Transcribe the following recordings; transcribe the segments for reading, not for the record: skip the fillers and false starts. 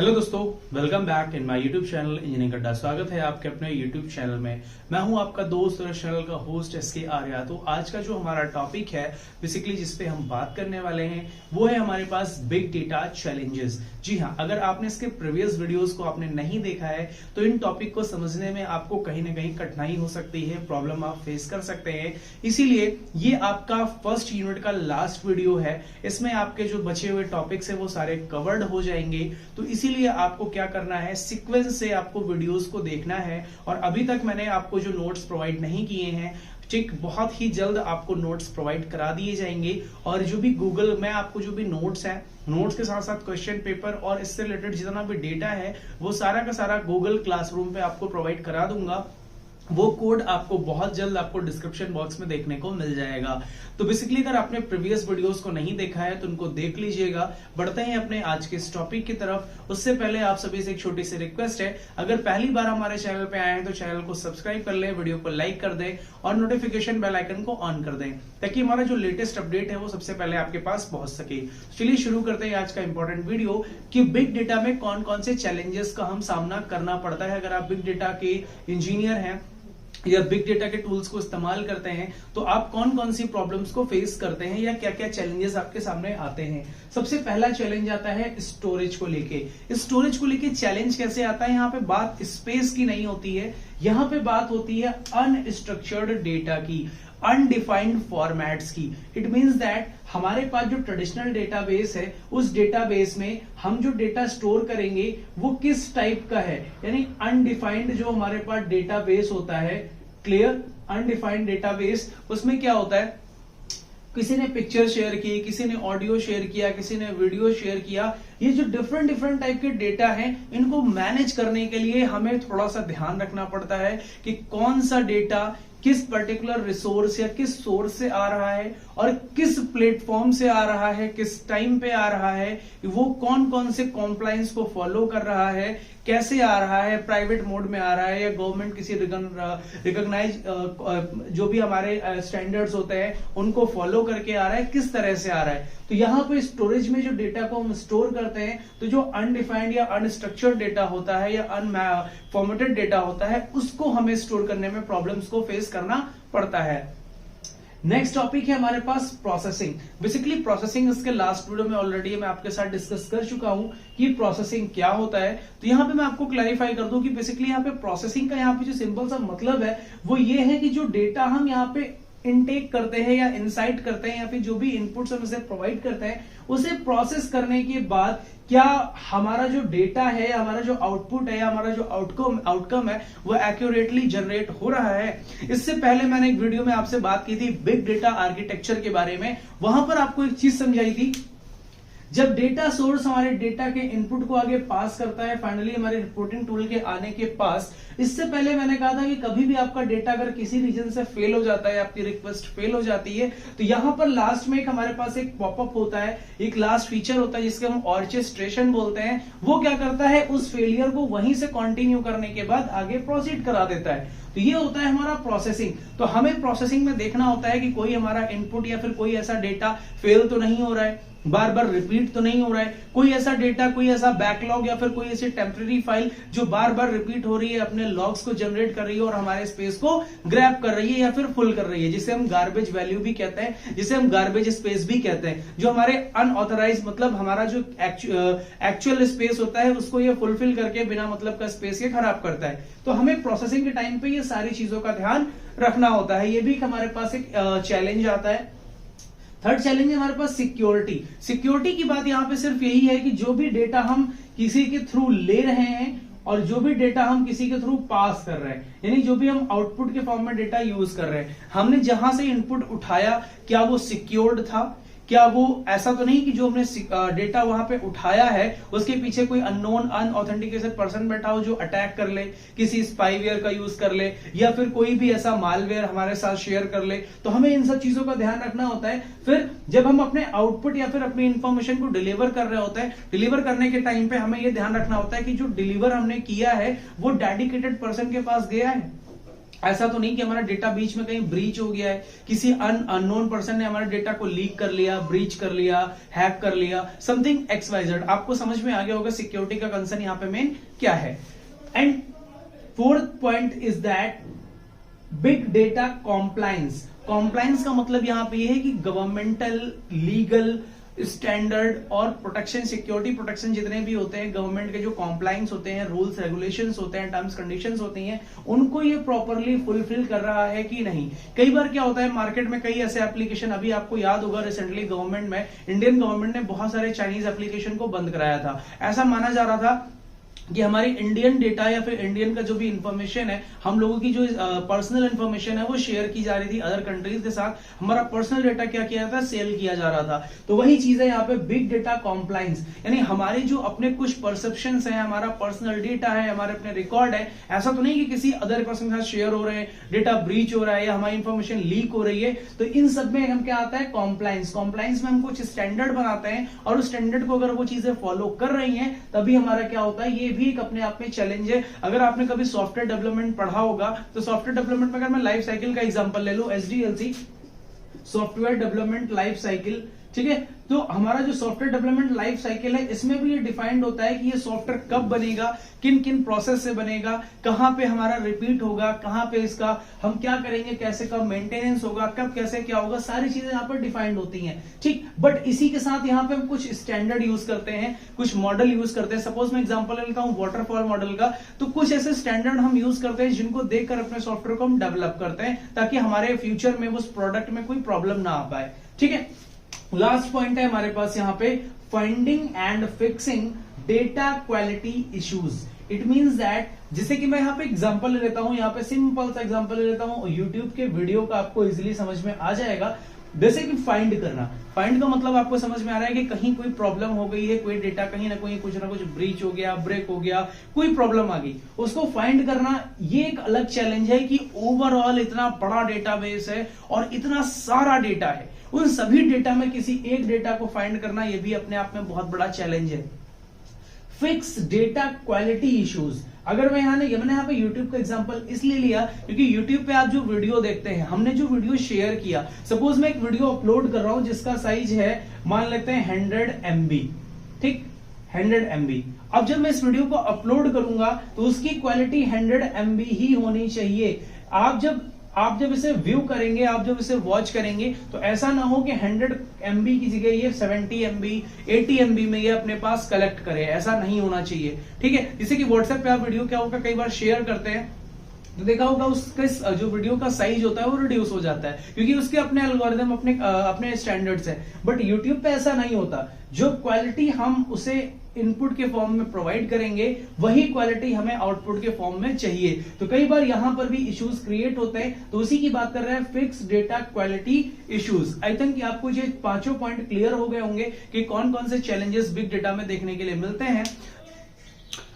Hello दोस्तों, welcome back in my YouTube channel engineering अड्डा। स्वागत है आपके अपने यूट्यूब चैनल में। मैं हूं आपका दोस्त और चैनल का होस्ट एसके आर्या। तो आज का जो हमारा टॉपिक है बेसिकली जिस पे हम बात करने वाले हैं वो है हमारे पास बिग डेटा चैलेंजेस। जी हाँ, अगर आपने इसके प्रीवियस वीडियोस को आपने नहीं देखा है तो इन टॉपिक को समझने में आपको कहीं ना कहीं कठिनाई हो सकती है, प्रॉब्लम आप फेस कर सकते हैं। इसीलिए ये आपका फर्स्ट यूनिट का लास्ट वीडियो है। इसमें आपके जो बचे हुए टॉपिक्स है वो सारे कवर्ड हो जाएंगे। तो इसीलिए आपको क्या करना है, सीक्वेंस से आपको वीडियोस को देखना है। और अभी तक मैंने आपको जो नोट्स प्रोवाइड नहीं किए हैं, ठीक बहुत ही जल्द आपको नोट्स प्रोवाइड करा दिए जाएंगे। और जो भी गूगल में आपको जो भी नोट्स हैं, नोट्स के साथ साथ क्वेश्चन पेपर और इससे रिलेटेड जितना भी डेटा है वो सारा का सारा गूगल क्लासरूम पे आपको प्रोवाइड करा दूंगा। वो कोड आपको बहुत जल्द आपको डिस्क्रिप्शन बॉक्स में देखने को मिल जाएगा। तो बेसिकली अगर आपने प्रीवियस वीडियोस को नहीं देखा है तो उनको देख लीजिएगा। बढ़ते हैं अपने आज के इस टॉपिक की तरफ। उससे पहले आप सभी से एक छोटी सी रिक्वेस्ट है, अगर पहली बार हमारे चैनल पे आए हैं तो चैनल को सब्सक्राइब कर लें, वीडियो को लाइक कर दें और नोटिफिकेशन बेल आइकन को ऑन कर दें ताकि हमारा जो लेटेस्ट अपडेट है वो सबसे पहले आपके पास पहुंच सके। चलिए शुरू करते हैं आज का इंपॉर्टेंट वीडियो कि बिग डेटा में कौन कौन से चैलेंजेस का हम सामना करना पड़ता है। अगर आप बिग डेटा के इंजीनियर हैं या बिग डेटा के टूल्स को इस्तेमाल करते हैं तो आप कौन कौन सी प्रॉब्लम्स को फेस करते हैं या क्या क्या चैलेंजेस आपके सामने आते हैं। सबसे पहला चैलेंज आता है स्टोरेज को लेके। स्टोरेज को लेके चैलेंज कैसे आता है, यहाँ पे बात स्पेस की नहीं होती है, यहाँ पे बात होती है अनस्ट्रक्चर्ड डेटा की, अनडिफाइंड फॉर्मेट्स की। इट मींस दैट हमारे पास जो ट्रेडिशनल डेटाबेस है उस डेटाबेस में हम जो डेटा स्टोर करेंगे वो किस टाइप का है, यानी अनडिफाइंड जो हमारे पास डेटाबेस होता है, क्लियर, अनडिफाइंड डेटाबेस, उसमें क्या होता है, किसी ने पिक्चर शेयर की, किसी ने ऑडियो शेयर किया, किसी ने वीडियो शेयर किया। ये जो डिफरेंट टाइप के डेटा हैं इनको मैनेज करने के लिए हमें थोड़ा सा ध्यान रखना पड़ता है कि कौन सा डेटा किस पर्टिकुलर रिसोर्स या किस सोर्स से आ रहा है और किस प्लेटफॉर्म से आ रहा है, किस टाइम पे आ रहा है, वो कौन कौन से कॉम्प्लायंस को फॉलो कर रहा है, कैसे आ रहा है, प्राइवेट मोड में आ रहा है या गवर्नमेंट किसी रिकॉग्नाइज जो भी हमारे स्टैंडर्ड्स होते हैं उनको फॉलो करके आ रहा है, किस तरह से आ रहा है। तो यहाँ पे स्टोरेज में जो डेटा को हम स्टोर करते हैं तो जो अनडिफाइंड या अनस्ट्रक्चर्ड डेटा होता है या अनफॉर्मेटेड डेटा होता है उसको हमें स्टोर करने में प्रॉब्लम्स को फेस करना पड़ता है। नेक्स्ट टॉपिक है हमारे पास प्रोसेसिंग। बेसिकली प्रोसेसिंग इसके लास्ट वीडियो में ऑलरेडी मैं आपके साथ डिस्कस कर चुका हूं कि प्रोसेसिंग क्या होता है। तो यहाँ पे मैं आपको क्लैरिफाई कर दूं कि बेसिकली यहाँ पे प्रोसेसिंग का यहाँ पे जो सिंपल सा मतलब है वो ये है कि जो डेटा हम यहाँ पे इनटेक करते हैं या इनसाइट करते हैं या फिर जो भी इनपुट्स हम उसे प्रोवाइड करते हैं उसे प्रोसेस करने के बाद क्या हमारा जो डेटा है, हमारा जो आउटपुट है, हमारा जो आउटकम है वो एक्यूरेटली जनरेट हो रहा है। इससे पहले मैंने एक वीडियो में आपसे बात की थी बिग डेटा आर्किटेक्चर के बारे में। वहां पर आपको एक चीज समझाई थी, जब डेटा सोर्स हमारे डेटा के इनपुट को आगे पास करता है फाइनली हमारे रिपोर्टिंग टूल के आने के पास, इससे पहले मैंने कहा था कि कभी भी आपका डेटा अगर किसी रीजन से फेल हो जाता है, आपकी रिक्वेस्ट फेल हो जाती है तो यहां पर लास्ट में हमारे पास एक पॉपअप होता है, एक लास्ट फीचर होता है जिसके हम ऑर्केस्ट्रेशन बोलते हैं। वो क्या करता है, उस फेलियर को वहीं से कंटिन्यू करने के बाद आगे प्रोसीड करा देता है। तो ये होता है हमारा प्रोसेसिंग। तो हमें प्रोसेसिंग में देखना होता है कि कोई हमारा इनपुट या फिर कोई ऐसा डेटा फेल तो नहीं हो रहा है, बार बार रिपीट तो नहीं हो रहा है, कोई ऐसा डेटा, कोई ऐसा बैकलॉग या फिर कोई ऐसी टेम्पररी फाइल जो बार बार रिपीट हो रही है, अपने लॉग्स को जनरेट कर रही है और हमारे स्पेस को ग्रैब कर रही है या फिर फुल कर रही है, जिसे हम गार्बेज वैल्यू भी कहते हैं, जिसे हम गार्बेज स्पेस भी कहते हैं, जो हमारे अनऑथराइज मतलब हमारा जो एक्चुअल स्पेस होता है उसको ये फुलफिल करके बिना मतलब का स्पेस ये खराब करता है। तो हमें प्रोसेसिंग के टाइम पे ये सारी चीजों का ध्यान रखना होता है। ये भी हमारे पास एक चैलेंज आता है। थर्ड चैलेंज है हमारे पास सिक्योरिटी। सिक्योरिटी की बात यहाँ पे सिर्फ यही है कि जो भी डेटा हम किसी के थ्रू ले रहे हैं और जो भी डेटा हम किसी के थ्रू पास कर रहे हैं, यानी जो भी हम आउटपुट के फॉर्म में डेटा यूज कर रहे हैं, हमने जहां से इनपुट उठाया क्या वो सिक्योर्ड था, क्या वो ऐसा तो नहीं कि जो हमने डेटा वहां पे उठाया है उसके पीछे कोई अननोन अनऑथेंटिकेटेड पर्सन बैठा हो जो अटैक कर ले, किसी स्पाईवेयर का यूज कर ले या फिर कोई भी ऐसा मालवेयर हमारे साथ शेयर कर ले। तो हमें इन सब चीजों का ध्यान रखना होता है। फिर जब हम अपने आउटपुट या फिर अपनी इंफॉर्मेशन को डिलीवर कर रहे होते हैं, डिलीवर करने के टाइम पे हमें यह ध्यान रखना होता है कि जो डिलीवर हमने किया है वो डेडिकेटेड पर्सन के पास गया है, ऐसा तो नहीं कि हमारा डेटा बीच में कहीं ब्रीच हो गया है, किसी अननोन पर्सन ने हमारे डेटा को लीक कर लिया, ब्रीच कर लिया, हैक कर लिया, समथिंग XYZ। आपको समझ में आ गया होगा सिक्योरिटी का कंसर्न यहां पे मेन क्या है। And fourth point is that big data compliance. Compliance का मतलब यहां पे है कि गवर्नमेंटल, लीगल स्टैंडर्ड और प्रोटेक्शन, सिक्योरिटी प्रोटेक्शन जितने भी होते हैं गवर्नमेंट के, जो कॉम्प्लायंस होते हैं, रूल्स रेगुलेशंस होते हैं, टर्म्स कंडीशंस होती हैं, उनको ये प्रॉपरली फुलफिल कर रहा है कि नहीं। कई बार क्या होता है मार्केट में कई ऐसे एप्लीकेशन, अभी आपको याद होगा रिसेंटली गवर्नमेंट में, इंडियन गवर्नमेंट ने बहुत सारे चाइनीज एप्लीकेशन को बंद कराया था। ऐसा माना जा रहा था कि हमारी इंडियन डेटा या फिर इंडियन का जो भी इंफॉर्मेशन है, हम लोगों की जो पर्सनल इंफॉर्मेशन है वो शेयर की जा रही थी अदर कंट्रीज के साथ। हमारा पर्सनल डेटा क्या किया था, सेल किया जा रहा था। तो वही चीज है यहाँ पे बिग डेटा कॉम्प्लायंस, यानी हमारे जो अपने कुछ परसेप्शंस हैं, हमारा पर्सनल डेटा है, हमारे अपने रिकॉर्ड है, ऐसा तो नहीं कि किसी अदर पर्सन के साथ शेयर हो रहे हैं, डेटा ब्रीच हो रहा है या हमारी इंफॉर्मेशन लीक हो रही है। तो इन सब में हम क्या आता है, कॉम्प्लायंस। कॉम्प्लायंस में हम कुछ स्टैंडर्ड बनाते हैं और उस स्टैंडर्ड को अगर वो चीजें फॉलो कर रही हैं तभी हमारा क्या होता है, ये भी एक अपने आप में चैलेंज है। अगर आपने कभी सॉफ्टवेयर डेवलपमेंट पढ़ा होगा तो सॉफ्टवेयर डेवलपमेंट में अगर मैं लाइफ साइकिल का एग्जांपल ले लूं, SDLC, software development life cycle, ठीक है। तो हमारा जो सॉफ्टवेयर डेवलपमेंट लाइफ साइकिल है, इसमें भी ये डिफाइंड होता है कि ये सॉफ्टवेयर कब बनेगा, किन किन प्रोसेस से बनेगा, कहां पे हमारा रिपीट होगा, कहां पे इसका हम क्या करेंगे, कैसे कब मेंटेनेंस होगा, कब कैसे क्या होगा, सारी चीजें यहाँ पर डिफाइंड होती हैं, ठीक। बट इसी के साथ यहाँ पे हम कुछ स्टैंडर्ड यूज करते हैं, कुछ मॉडल यूज करते हैं। सपोज मैं एग्जांपल लेता हूं वाटरफॉल मॉडल का, तो कुछ ऐसे स्टैंडर्ड हम यूज करते हैं जिनको देखकर अपने सॉफ्टवेयर को हम डेवलप करते हैं ताकि हमारे फ्यूचर में उस प्रोडक्ट में कोई प्रॉब्लम ना आ पाए, ठीक है। लास्ट पॉइंट है हमारे पास यहाँ पे, finding and fixing data quality issues. It means that, जैसे कि मैं यहाँ पे एग्जांपल ले लेता हूं, यहाँ पे सिंपल सा एग्जांपल ले लेता हूं, यूट्यूब के वीडियो का आपको इजीली समझ में आ जाएगा। जैसे कि फाइंड करना, फाइंड का मतलब आपको समझ में आ रहा है कि कहीं कोई प्रॉब्लम हो गई है, कोई डेटा कहीं ना कुछ ब्रीच हो गया, ब्रेक हो गया, कोई प्रॉब्लम आ गई, उसको फाइंड करना ये एक अलग चैलेंज है कि ओवरऑल इतना बड़ा डेटाबेस है और इतना सारा डेटा है, उन सभी डेटा में किसी एक डेटा को फाइंड करना ये भी अपने आप में बहुत बड़ा चैलेंज है। फिक्स डेटा क्वालिटी इश्यूज, अगर मैंने यहाँ पे YouTube का एग्जांपल इसलिए लिया क्योंकि YouTube पे आप जो वीडियो देखते हैं, हमने जो वीडियो शेयर किया, सपोज मैं एक वीडियो अपलोड कर रहा हूं जिसका साइज है मान लेते हैं 100 MB, ठीक, 100 MB। अब जब मैं इस वीडियो को अपलोड करूंगा तो उसकी क्वालिटी 100 MB ही होनी चाहिए। आप जब इसे व्यू करेंगे, आप जब इसे वॉच करेंगे तो ऐसा ना हो कि 100 MB की जगह ये 70 MB, 80 MB में ये अपने पास कलेक्ट करे, ऐसा नहीं होना चाहिए, ठीक है। जैसे कि व्हाट्सएप पे आप वीडियो क्या होगा, कई बार शेयर करते हैं तो देखा होगा उसका जो वीडियो का साइज होता है वो रिड्यूस हो जाता है क्योंकि उसके अपने एल्गोरिदम, अपने स्टैंडर्ड्स है। बट यूट्यूब पे ऐसा नहीं होता, जो क्वालिटी हम उसे इनपुट के फॉर्म में प्रोवाइड करेंगे वही क्वालिटी हमें आउटपुट के फॉर्म में चाहिए। तो कई बार यहां पर भी इश्यूज क्रिएट होते हैं, तो उसी की बात कर रहे हैं, fix data quality issues. I think कि आपको ये पांचों पॉइंट क्लियर हो गए होंगे कि कौन कौन से चैलेंजेस बिग डेटा में देखने के लिए मिलते हैं।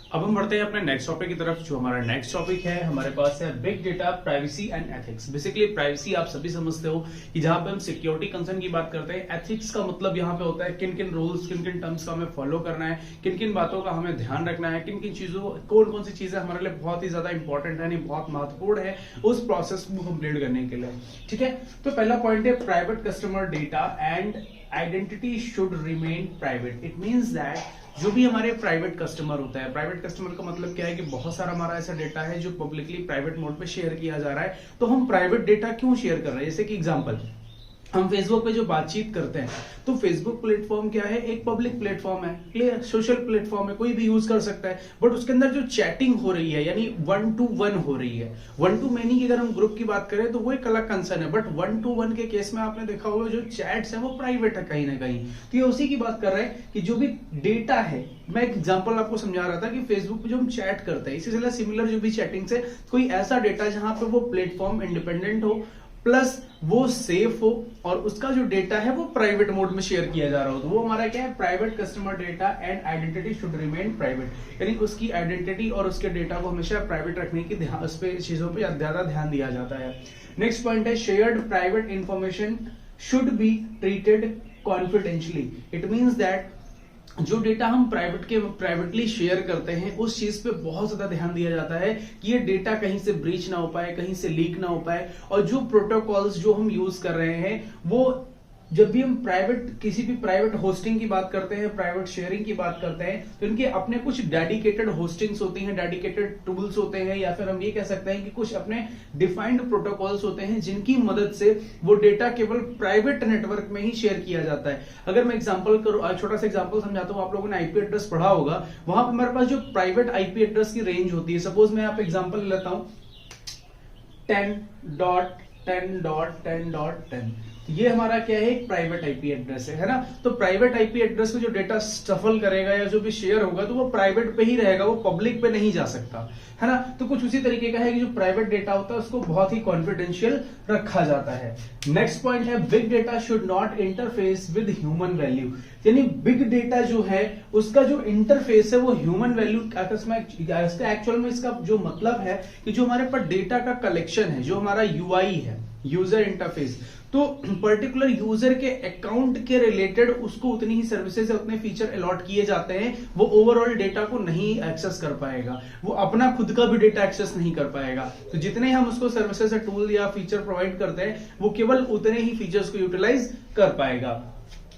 अब हम बढ़ते हैं अपने नेक्स्ट टॉपिक की तरफ। जो हमारा नेक्स्ट टॉपिक है हमारे पास है big data, privacy and ethics. Basically privacy आप सभी समझते हो कि जहां पे हम सिक्योरिटी कंसर्न की बात करते हैं, एथिक्स का मतलब यहां पे होता है किन किन रूल्स, किन किन टर्म्स का हमें फॉलो करना है, किन किन बातों का हमें ध्यान रखना है, किन किन चीजों, कौन कौन सी चीजें हमारे लिए बहुत ही ज्यादा इंपॉर्टेंट है, बहुत महत्वपूर्ण है उस प्रोसेस को कंप्लीट करने के लिए, ठीक है। तो पहला पॉइंट है private customer data and identity should remain private. It means that जो भी हमारे प्राइवेट कस्टमर होता है, प्राइवेट कस्टमर का मतलब क्या है कि बहुत सारा हमारा ऐसा डेटा है जो पब्लिकली प्राइवेट मोड पे शेयर किया जा रहा है। तो हम प्राइवेट डेटा क्यों शेयर कर रहे हैं? जैसे कि एग्जांपल, हम फेसबुक पे जो बातचीत करते हैं तो फेसबुक प्लेटफॉर्म क्या है, एक पब्लिक प्लेटफॉर्म है, क्लियर, सोशल प्लेटफॉर्म है, कोई भी यूज कर सकता है। बट उसके अंदर जो चैटिंग हो रही है यानी 1 to 1 हो रही है, 1 to many की अगर हम ग्रुप की बात करें तो वो एक अलग कंसर्न है। बट 1 to 1 के केस में आपने देखा होगा जो चैट्स है वो प्राइवेट है कहीं ना कहीं। तो ये उसी की बात कर रहे हैं कि जो भी डेटा है, मैं एक एग्जांपल आपको समझा रहा था कि फेसबुक पे जो हम चैट करते हैं, इसी तरह सिमिलर जो भी चैटिंग से कोई ऐसा डेटा जहां पे वो प्लेटफॉर्म इंडिपेंडेंट हो प्लस वो सेफ हो और उसका जो डेटा है वो प्राइवेट मोड में शेयर किया जा रहा हो, तो वो हमारा क्या है, private customer data and identity should remain private. यानी उसकी आइडेंटिटी और उसके डेटा को हमेशा प्राइवेट रखने की उस पे चीजों पे ज्यादा ध्यान दिया जाता है। नेक्स्ट पॉइंट है shared private information should be treated confidentiality. It means that जो डेटा हम प्राइवेटली शेयर करते हैं उस चीज पे बहुत ज्यादा ध्यान दिया जाता है कि ये डेटा कहीं से ब्रीच ना हो पाए, कहीं से लीक ना हो पाए। और जो प्रोटोकॉल्स जो हम यूज कर रहे हैं वो जब भी हम किसी भी प्राइवेट होस्टिंग की बात करते हैं, प्राइवेट शेयरिंग की बात करते हैं, तो इनके अपने कुछ डेडिकेटेड होस्टिंग्स होती हैं, डेडिकेटेड टूल्स होते हैं, या फिर हम ये कह सकते हैं कि कुछ अपने डिफाइंड प्रोटोकॉल्स होते हैं जिनकी मदद से वो डेटा केवल प्राइवेट नेटवर्क में ही शेयर किया जाता है। अगर मैं एग्जांपल करूं, छोटा सा एग्जांपल समझाता हूं, आप लोगों ने आईपी एड्रेस पढ़ा होगा, वहां पर हमारे पास जो प्राइवेट आईपी एड्रेस की रेंज होती है, सपोज मैं आप एग्जांपल लेता हूं 10.10.10.10, ये हमारा क्या है, एक प्राइवेट आईपी एड्रेस है ना। तो प्राइवेट आईपी एड्रेस पे जो डेटा स्टफल करेगा या जो भी शेयर होगा तो वो प्राइवेट पे ही रहेगा, वो पब्लिक पे नहीं जा सकता, है ना। तो कुछ उसी तरीके का है कि जो प्राइवेट डेटा होता है उसको बहुत ही कॉन्फिडेंशियल रखा जाता है। नेक्स्ट पॉइंट है big data should not interface with human value, यानी बिग डेटा जो है उसका जो इंटरफेस है वो ह्यूमन वैल्यू, इसका एक्चुअल में इसका जो मतलब है कि जो हमारे पास डेटा का कलेक्शन है, जो हमारा यूआई है, यूजर इंटरफेस, तो पर्टिकुलर यूजर के अकाउंट के रिलेटेड उसको उतनी ही सर्विसेज या उतने फीचर अलॉट किए जाते हैं, वो ओवरऑल डेटा को नहीं एक्सेस कर पाएगा, वो अपना खुद का भी डेटा एक्सेस नहीं कर पाएगा। तो जितने हम उसको सर्विसेज या टूल या फीचर प्रोवाइड करते हैं वो केवल उतने ही फीचर्स को यूटिलाइज कर पाएगा।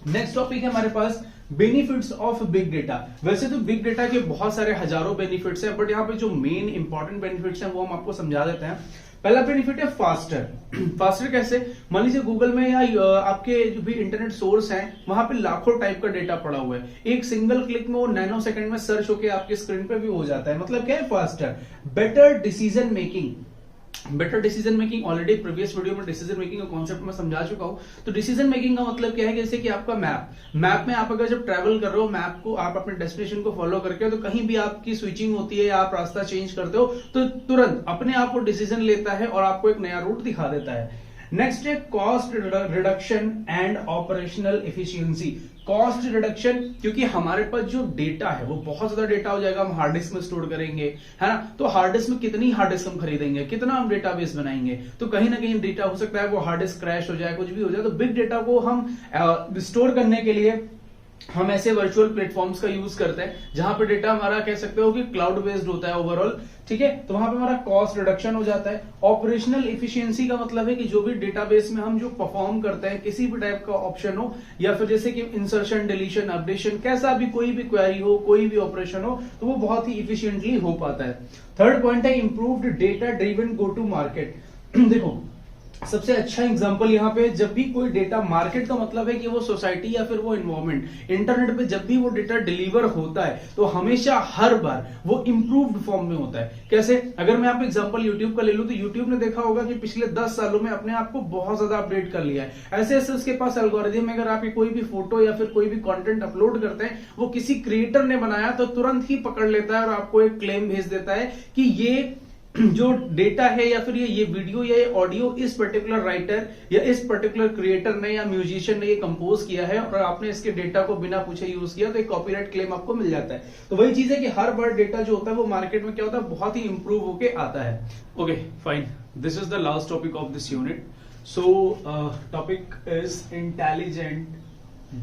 नेक्स्ट टॉपिक है हमारे पास बेनिफिट्स ऑफ बिग डेटा। वैसे तो बिग डेटा के बहुत सारे हजारों बेनिफिट्स हैं, बट यहाँ पे जो मेन इंपॉर्टेंट बेनिफिट्स हैं वो हम आपको समझा देते हैं। पहला बेनिफिट है फास्टर। फास्टर कैसे, मान लीजिए गूगल में या आपके जो भी इंटरनेट सोर्स हैं वहां पे लाखों टाइप का डेटा पड़ा हुआ है, एक सिंगल क्लिक में वो नैनो सेकंड में सर्च होके आपके स्क्रीन पे भी हो जाता है। मतलब क्या है faster, better decision making. Better decision making already previous video में डिसीजन मेकिंग का कॉन्सेप्ट में समझा चुका हूं। तो डिसीजन मेकिंग का मतलब क्या है, जैसे कि आपका मैप में आप अगर जब ट्रैवल कर रहे हो, मैप को आप अपने डेस्टिनेशन को फॉलो करके, तो कहीं भी आपकी स्विचिंग होती है या आप रास्ता चेंज करते हो तो तुरंत अपने आप को डिसीजन लेता है और आपको एक नया रूट दिखा देता है। नेक्स्ट है cost reduction and operational efficiency. Cost reduction, क्योंकि हमारे पास जो डेटा है वो बहुत ज्यादा डेटा हो जाएगा, हम हार्ड डिस्क में स्टोर करेंगे, है ना। तो हार्ड डिस्क में कितनी हार्ड डिस्क हम खरीदेंगे, कितना हम डेटाबेस बनाएंगे, तो कहीं ना कहीं डेटा हो सकता है वो हार्ड डिस्क क्रैश हो जाए, कुछ भी हो जाए। तो बिग डेटा को हम स्टोर करने के लिए हम ऐसे वर्चुअल प्लेटफॉर्म्स का यूज करते हैं जहां पे डेटा हमारा कह सकते हो कि क्लाउड बेस्ड होता है ओवरऑल, ठीक है। तो वहां पे हमारा कॉस्ट रिडक्शन हो जाता है। ऑपरेशनल एफिशिएंसी का मतलब है कि जो भी डेटाबेस में हम जो परफॉर्म करते हैं, किसी भी टाइप का ऑप्शन हो या फिर जैसे कि इंसर्शन, डिलीशन, अपडेशन, कैसा भी कोई भी क्वेरी हो, कोई भी ऑपरेशन हो, तो वो बहुत ही इफिशियंटली हो पाता है। थर्ड पॉइंट है improved data driven go to market. देखो सबसे अच्छा एग्जांपल यहाँ पे, जब भी कोई डेटा, मार्केट का मतलब है कि वो सोसाइटी या फिर वो एनवायरमेंट, इंटरनेट पे जब भी वो डेटा डिलीवर होता है तो हमेशा हर बार वो इंप्रूव्ड फॉर्म में होता है। कैसे, अगर मैं आप एग्जांपल यूट्यूब का ले लूं तो यूट्यूब ने देखा होगा कि पिछले 10 सालों में अपने आप को बहुत ज्यादा अपडेट कर लिया है। ऐसे ऐसे उसके पास एल्गोरिथम, अगर आप कोई भी फोटो या फिर कोई भी कंटेंट अपलोड करते हैं, वो किसी क्रिएटर ने बनाया तो तुरंत ही पकड़ लेता है और आपको एक क्लेम भेज देता है कि ये जो डेटा है या फिर ये वीडियो या ये ऑडियो इस पर्टिकुलर राइटर या इस पर्टिकुलर क्रिएटर ने या म्यूजिशियन ने ये कंपोज किया है और आपने इसके डेटा को बिना पूछे यूज किया, तो एक कॉपीराइट क्लेम आपको मिल जाता है। तो वही चीज है कि हर बार डेटा जो होता है वो मार्केट में क्या होता है, बहुत ही इंप्रूव होके आता है। Okay fine, this is the last topic of this unit. So topic is intelligent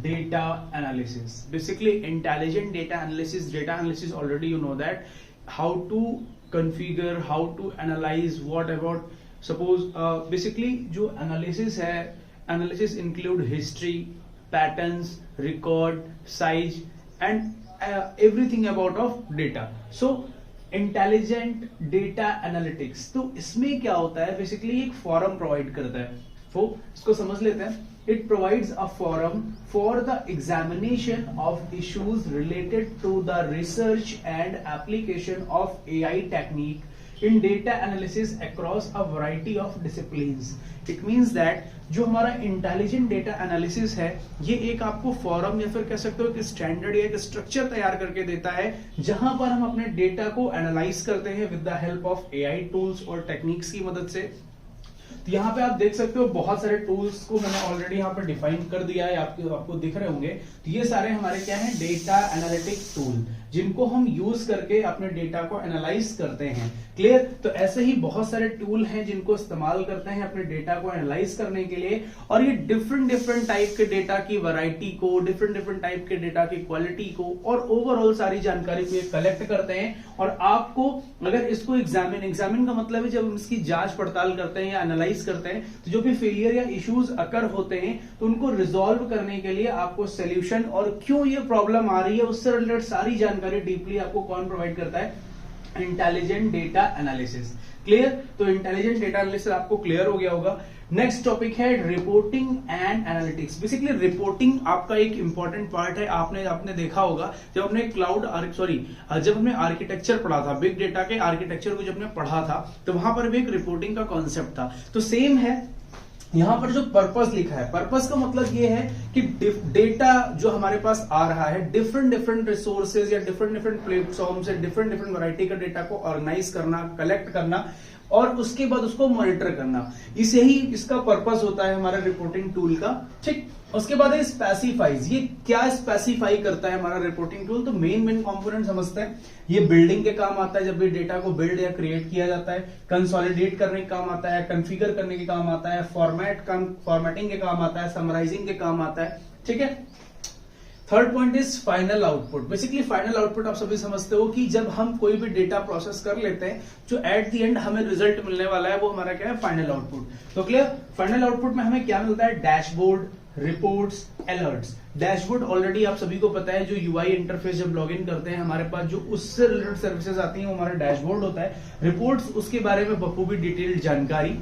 data analysis. Basically intelligent data analysis already you know that how to configure, how to analyze, what about, suppose basically जो analysis है, analysis include history, patterns, record, size and everything about of data. So intelligent data analytics, तो इसमें क्या होता है, basically एक forum provide करता है। तो इसको समझ लेते हैं। It provides a forum for the examination of issues related to the research and application of AI technique in data analysis across a variety of disciplines. It means that जो हमारा intelligent data analysis है, ये एक आपको forum या फिर कह सकते हो कि स्टैंडर्ड या एक स्ट्रक्चर तैयार करके देता है जहां पर हम अपने डेटा को एनालाइज करते हैं with the help of AI tools और टेक्निक्स की मदद से। तो यहाँ पे आप देख सकते हो बहुत सारे टूल्स को मैंने ऑलरेडी यहाँ पे डिफाइन कर दिया है, आपको दिख रहे होंगे। तो ये सारे हमारे क्या है, डेटा एनालिटिक टूल, जिनको हम यूज करके अपने डेटा को एनालाइज करते हैं। क्लियर? तो ऐसे ही बहुत सारे टूल हैं जिनको इस्तेमाल करते हैं अपने डेटा को एनालाइज करने के लिए, और ये डिफरेंट टाइप के डेटा की वैरायटी को, डिफरेंट टाइप के डेटा की क्वालिटी को और ओवरऑल सारी जानकारी को ये कलेक्ट करते हैं। और आपको अगर इसको एग्जामिन का मतलब है जब हम इसकी जांच पड़ताल करते हैं या एनालाइज करते हैं, तो जो भी फेलियर या इश्यूज अकर होते हैं तो उनको रिजॉल्व करने के लिए आपको सोल्यूशन और क्यों ये प्रॉब्लम आ रही है उससे रिलेटेड सारी जानकारी डीपली आपको कौन प्रोवाइड करता है, इंटेलिजेंट डेटा एनालिसिस। क्लियर? तो इंटेलिजेंट डेटा एनालिसिस आपको क्लियर हो गया होगा। नेक्स्ट टॉपिक है reporting and analytics. Basically reporting आपका एक इंपॉर्टेंट पार्ट है। आपने देखा होगा जब हमने आर्किटेक्चर पढ़ा था, बिग डेटा के आर्किटेक्चर को जब हमने पढ़ा था, तो वहां पर भी एक रिपोर्टिंग का कॉन्सेप्ट था। तो सेम है यहां पर जो पर्पस लिखा है, पर्पस का मतलब ये है कि डेटा जो हमारे पास आ रहा है डिफरेंट रिसोर्सेज या डिफरेंट प्लेटफॉर्म से डिफरेंट वैरायटी का डेटा को ऑर्गेनाइज करना, कलेक्ट करना और उसके बाद उसको मॉनिटर करना, इसे ही इसका पर्पस होता है हमारा रिपोर्टिंग टूल का। ठीक, उसके बाद है स्पेसिफाइज। ये क्या स्पेसिफाई करता है हमारा रिपोर्टिंग टूल? तो मेन कंपोनेंट समझते हैं। ये बिल्डिंग के काम आता है, जब भी डेटा को बिल्ड या क्रिएट किया जाता है, कंसोलिडेट करने के काम आता है, कॉन्फ़िगर करने के काम आता है, फॉर्मेटिंग के काम आता है, समराइजिंग के काम आता है। ठीक है। Third point is final output. Basically final output आप सभी समझते हो कि जब हम कोई भी डेटा प्रोसेस कर लेते हैं, जो एट द एंड हमें रिजल्ट मिलने वाला है वो हमारा क्या है, फाइनल आउटपुट। तो क्लियर? फाइनल आउटपुट में हमें क्या मिलता है? Dashboard, reports, alerts. Dashboard already आप सभी को पता है, जो यूआई इंटरफेस जब लॉगिन करते हैं हमारे पास जो उससे रिलेटेड सर्विसेज आती हैं वो हमारा डैशबोर्ड होता है। रिपोर्ट्स उसके बारे में बखूबी डिटेल्ड जानकारी।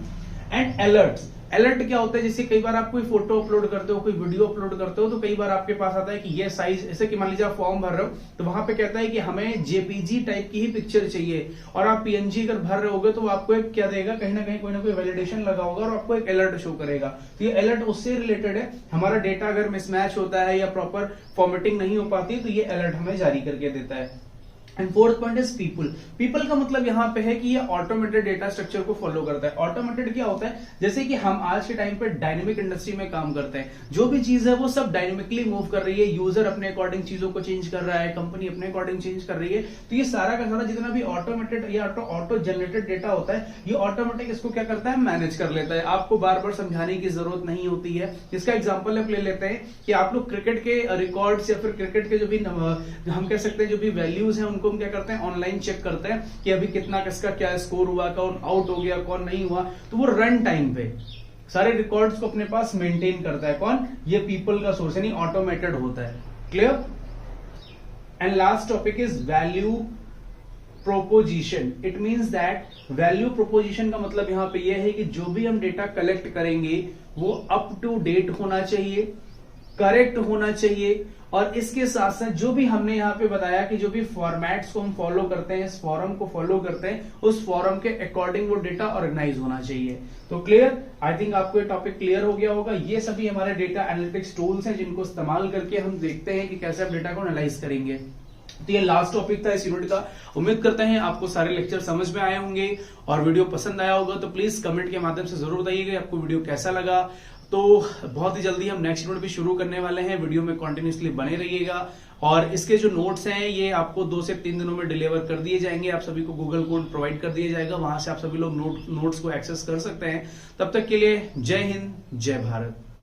एंड अलर्ट्स, अलर्ट क्या होता है? जैसे कई बार आप कोई फोटो अपलोड करते हो, कोई वीडियो अपलोड करते हो, तो कई बार आपके पास आता है कि ये साइज, जैसे कि मान लीजिए आप फॉर्म भर रहे हो तो वहां पे कहता है कि हमें जेपीजी टाइप की ही पिक्चर चाहिए, और आप पीएनजी अगर भर रहे होगे तो आपको एक क्या देगा, कहीं ना कहीं कोई ना कोई वैलिडेशन लगा होगा और आपको एक अलर्ट शो करेगा। तो ये अलर्ट उससे रिलेटेड है। हमारा डेटा अगर मिसमैच होता है या प्रॉपर फॉर्मेटिंग नहीं हो पाती तो ये अलर्ट हमें जारी करके देता है। And fourth point is people. People का मतलब यहां पे है कि ये ऑटोमेटेड डेटा स्ट्रक्चर को फॉलो करता है। ऑटोमेटेड क्या होता है? जैसे कि हम आज के टाइम पे डायनेमिक इंडस्ट्री में काम करते हैं, जो भी चीज है वो सब डायनेमिकली मूव कर रही है, यूजर अपने अकॉर्डिंग चीजों को चेंज कर रहा है, कंपनी अपने अकॉर्डिंग चेंज कर रही है। तो ये सारा का सारा जितना भी ऑटोमेटेड या ऑटो जनरेटेड डेटा होता है, ये ऑटोमेटिक इसको क्या करता है, मैनेज कर लेता है। आपको बार बार समझाने की जरूरत नहीं होती है। इसका एग्जाम्पल आप ले लेते हैं कि आप लोग क्रिकेट के रिकॉर्ड्स या फिर क्रिकेट के जो भी हम कह सकते हैं जो भी वैल्यूज हैं उनको हम क्या करते हैं, ऑनलाइन चेक करते हैं कि अभी कितना किसका क्या स्कोर हुआ, कौन आउट हो गया, कौन नहीं हुआ। तो वो रन टाइम पे सारे रिकॉर्ड्स को अपने पास मेंटेन करता है। कौन? ये पीपल का सोर्स, यानी ऑटोमेटेड होता है। Clear? And last topic is value proposition. It means that value proposition का मतलब यहां पे ये है कि जो भी हम डेटा कलेक्ट करेंगे वो अप टू डेट होना चाहिए, करेक्ट होना चाहिए, और इसके साथ साथ जो भी हमने यहाँ पे बताया कि जो भी फॉर्मेट्स को हम फॉलो करते हैं, इस फॉरम को फॉलो करते हैं, उस फॉरम के अकॉर्डिंग वो डेटा ऑर्गेनाइज होना चाहिए। तो क्लियर? आई थिंक आपको ये टॉपिक क्लियर हो गया होगा। ये सभी हमारे डेटा एनालिटिक्स टूल्स हैं जिनको इस्तेमाल करके हम देखते हैं कि कैसे आप डेटा को एनालाइज करेंगे। तो ये लास्ट टॉपिक था इस यूनिट का। उम्मीद करते हैं आपको सारे लेक्चर समझ में आए होंगे और वीडियो पसंद आया होगा। तो प्लीज कमेंट के माध्यम से जरूर बताइएगा आपको वीडियो कैसा लगा। तो बहुत ही जल्दी हम नेक्स्ट यूनिट भी शुरू करने वाले हैं। वीडियो में कंटिन्यूअसली बने रहिएगा, और इसके जो नोट्स हैं ये आपको 2 से 3 दिनों में डिलीवर कर दिए जाएंगे। आप सभी को गूगल कोड प्रोवाइड कर दिया जाएगा, वहां से आप सभी लोग नोट्स को एक्सेस कर सकते हैं। तब तक के लिए जय हिंद, जय भारत।